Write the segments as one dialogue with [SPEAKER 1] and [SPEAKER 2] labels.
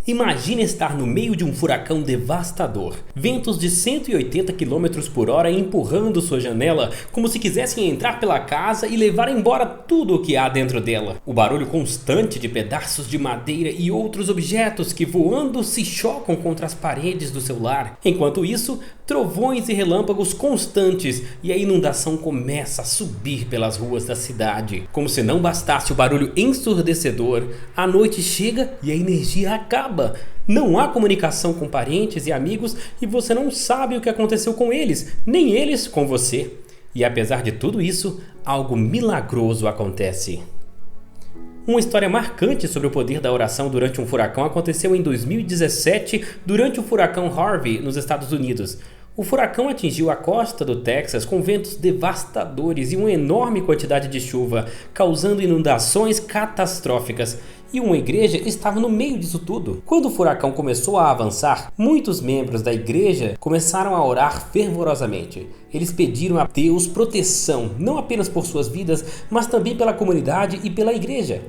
[SPEAKER 1] Imagine estar no meio de um furacão devastador. Ventos de 180 km por hora empurrando sua janela como se quisessem entrar pela casa e levar embora tudo o que há dentro dela. O barulho constante de pedaços de madeira e outros objetos que voando se chocam contra as paredes do seu lar. Enquanto isso, trovões e relâmpagos constantes e a inundação começa a subir pelas ruas da cidade. Como se não bastasse o barulho ensurdecedor, a noite chega e a energia acaba. Não há comunicação com parentes e amigos e você não sabe o que aconteceu com eles, nem eles com você. E apesar de tudo isso, algo milagroso acontece. Uma história marcante sobre o poder da oração durante um furacão aconteceu em 2017, durante o furacão Harvey, nos Estados Unidos. O furacão atingiu a costa do Texas com ventos devastadores e uma enorme quantidade de chuva, causando inundações catastróficas. E uma igreja estava no meio disso tudo. Quando o furacão começou a avançar, muitos membros da igreja começaram a orar fervorosamente. Eles pediram a Deus proteção, não apenas por suas vidas, mas também pela comunidade e pela igreja.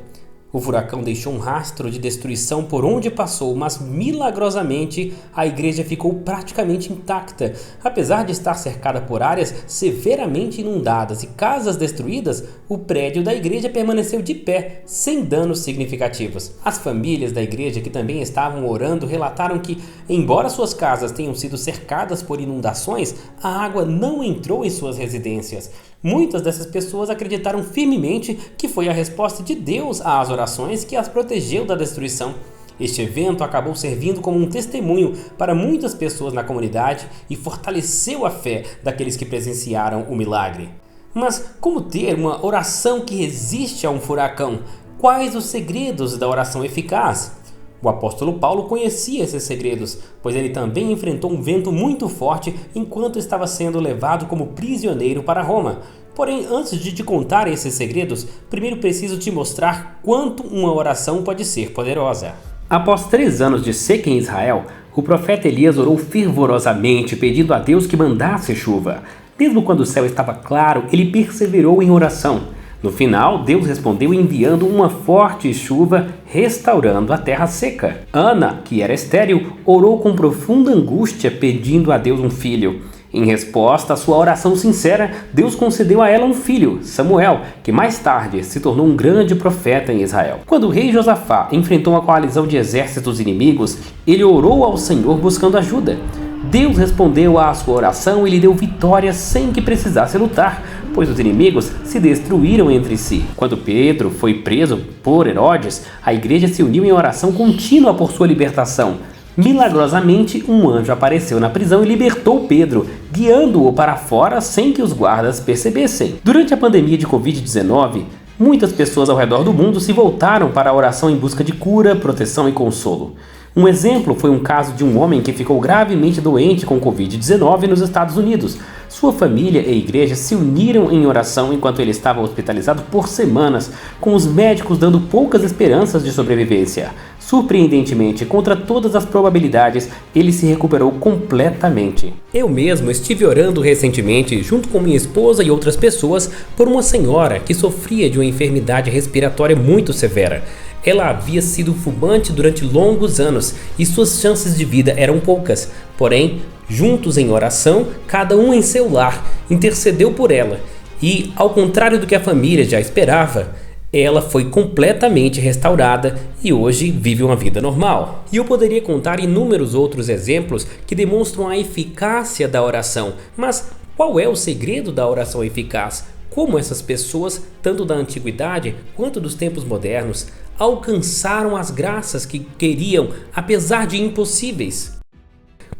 [SPEAKER 1] O furacão deixou um rastro de destruição por onde passou, mas milagrosamente a igreja ficou praticamente intacta. Apesar de estar cercada por áreas severamente inundadas e casas destruídas, o prédio da igreja permaneceu de pé, sem danos significativos. As famílias da igreja que também estavam orando relataram que, embora suas casas tenham sido cercadas por inundações, a água não entrou em suas residências. Muitas dessas pessoas acreditaram firmemente que foi a resposta de Deus às orações que as protegeu da destruição. Este evento acabou servindo como um testemunho para muitas pessoas na comunidade e fortaleceu a fé daqueles que presenciaram o milagre. Mas como ter uma oração que resiste a um furacão? Quais os segredos da oração eficaz? O apóstolo Paulo conhecia esses segredos, pois ele também enfrentou um vento muito forte enquanto estava sendo levado como prisioneiro para Roma. Porém, antes de te contar esses segredos, primeiro preciso te mostrar quanto uma oração pode ser poderosa. Após 3 anos de seca em Israel, o profeta Elias orou fervorosamente pedindo a Deus que mandasse chuva. Mesmo quando o céu estava claro, ele perseverou em oração. No final, Deus respondeu enviando uma forte chuva, restaurando a terra seca. Ana, que era estéril, orou com profunda angústia pedindo a Deus um filho. Em resposta à sua oração sincera, Deus concedeu a ela um filho, Samuel, que mais tarde se tornou um grande profeta em Israel. Quando o rei Josafá enfrentou uma coalizão de exércitos inimigos, ele orou ao Senhor buscando ajuda. Deus respondeu à sua oração e lhe deu vitória sem que precisasse lutar, pois os inimigos se destruíram entre si. Quando Pedro foi preso por Herodes, a igreja se uniu em oração contínua por sua libertação. Milagrosamente, um anjo apareceu na prisão e libertou Pedro, guiando-o para fora sem que os guardas percebessem. Durante a pandemia de Covid-19, muitas pessoas ao redor do mundo se voltaram para a oração em busca de cura, proteção e consolo. Um exemplo foi um caso de um homem que ficou gravemente doente com Covid-19 nos Estados Unidos. Sua família e igreja se uniram em oração enquanto ele estava hospitalizado por semanas, com os médicos dando poucas esperanças de sobrevivência. Surpreendentemente, contra todas as probabilidades, ele se recuperou completamente. Eu mesmo estive orando recentemente, junto com minha esposa e outras pessoas, por uma senhora que sofria de uma enfermidade respiratória muito severa. Ela havia sido fumante durante longos anos e suas chances de vida eram poucas. Porém, juntos em oração, cada um em seu lar, intercedeu por ela. E, ao contrário do que a família já esperava, ela foi completamente restaurada e hoje vive uma vida normal. E eu poderia contar inúmeros outros exemplos que demonstram a eficácia da oração. Mas qual é o segredo da oração eficaz? Como essas pessoas, tanto da antiguidade quanto dos tempos modernos, alcançaram as graças que queriam, apesar de impossíveis?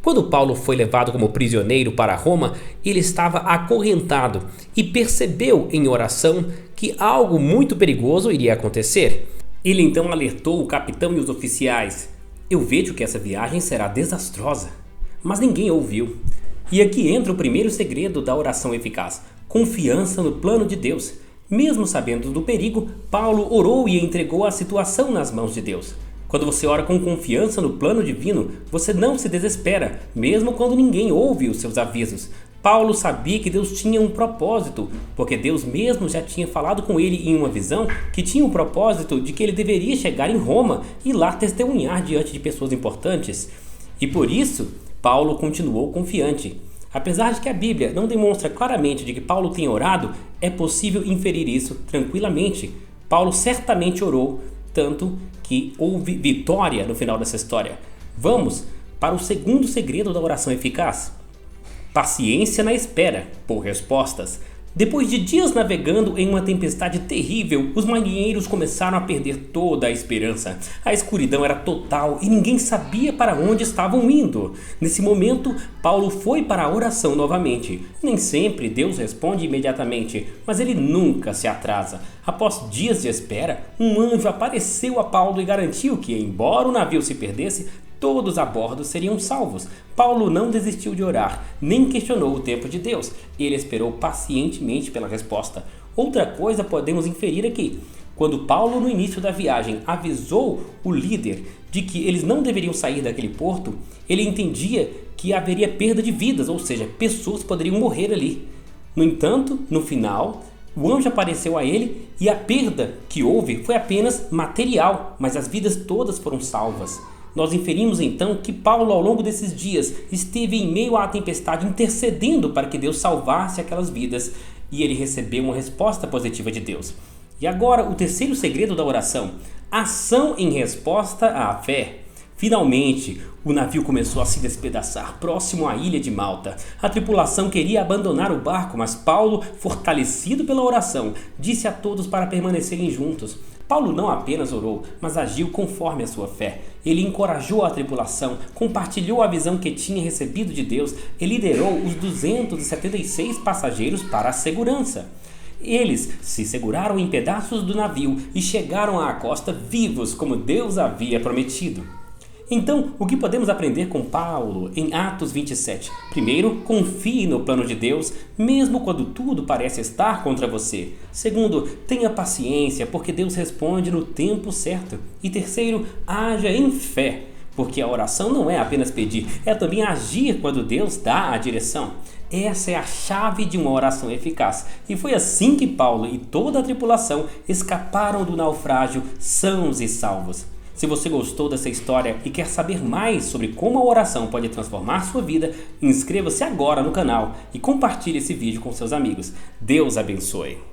[SPEAKER 1] Quando Paulo foi levado como prisioneiro para Roma, ele estava acorrentado e percebeu em oração que algo muito perigoso iria acontecer. Ele então alertou o capitão e os oficiais: "Eu vejo que essa viagem será desastrosa." Mas ninguém ouviu. E aqui entra o primeiro segredo da oração eficaz: confiança no plano de Deus. Mesmo sabendo do perigo, Paulo orou e entregou a situação nas mãos de Deus. Quando você ora com confiança no plano divino, você não se desespera, mesmo quando ninguém ouve os seus avisos. Paulo sabia que Deus tinha um propósito, porque Deus mesmo já tinha falado com ele em uma visão que tinha o propósito de que ele deveria chegar em Roma e lá testemunhar diante de pessoas importantes. E por isso, Paulo continuou confiante. Apesar de que a Bíblia não demonstra claramente de que Paulo tenha orado, é possível inferir isso tranquilamente. Paulo certamente orou, tanto que houve vitória no final dessa história. Vamos para o segundo segredo da oração eficaz. Paciência na espera por respostas. Depois de dias navegando em uma tempestade terrível, os marinheiros começaram a perder toda a esperança. A escuridão era total e ninguém sabia para onde estavam indo. Nesse momento, Paulo foi para a oração novamente. Nem sempre Deus responde imediatamente, mas ele nunca se atrasa. Após dias de espera, um anjo apareceu a Paulo e garantiu que, embora o navio se perdesse, todos a bordo seriam salvos. Paulo não desistiu de orar, nem questionou o tempo de Deus. Ele esperou pacientemente pela resposta. Outra coisa podemos inferir aqui. Quando Paulo, no início da viagem, avisou o líder de que eles não deveriam sair daquele porto, ele entendia que haveria perda de vidas, ou seja, pessoas poderiam morrer ali. No entanto, no final, o anjo apareceu a ele e a perda que houve foi apenas material, mas as vidas todas foram salvas. Nós inferimos então que Paulo, ao longo desses dias, esteve em meio à tempestade intercedendo para que Deus salvasse aquelas vidas e ele recebeu uma resposta positiva de Deus. E agora o terceiro segredo da oração: ação em resposta à fé. Finalmente, o navio começou a se despedaçar próximo à ilha de Malta. A tripulação queria abandonar o barco, mas Paulo, fortalecido pela oração, disse a todos para permanecerem juntos. Paulo não apenas orou, mas agiu conforme a sua fé. Ele encorajou a tripulação, compartilhou a visão que tinha recebido de Deus e liderou os 276 passageiros para a segurança. Eles se seguraram em pedaços do navio e chegaram à costa vivos, como Deus havia prometido. Então, o que podemos aprender com Paulo em Atos 27? Primeiro, confie no plano de Deus, mesmo quando tudo parece estar contra você. Segundo, tenha paciência, porque Deus responde no tempo certo. E terceiro, haja em fé, porque a oração não é apenas pedir, é também agir quando Deus dá a direção. Essa é a chave de uma oração eficaz. E foi assim que Paulo e toda a tripulação escaparam do naufrágio sãos e salvos. Se você gostou dessa história e quer saber mais sobre como a oração pode transformar sua vida, inscreva-se agora no canal e compartilhe esse vídeo com seus amigos. Deus abençoe!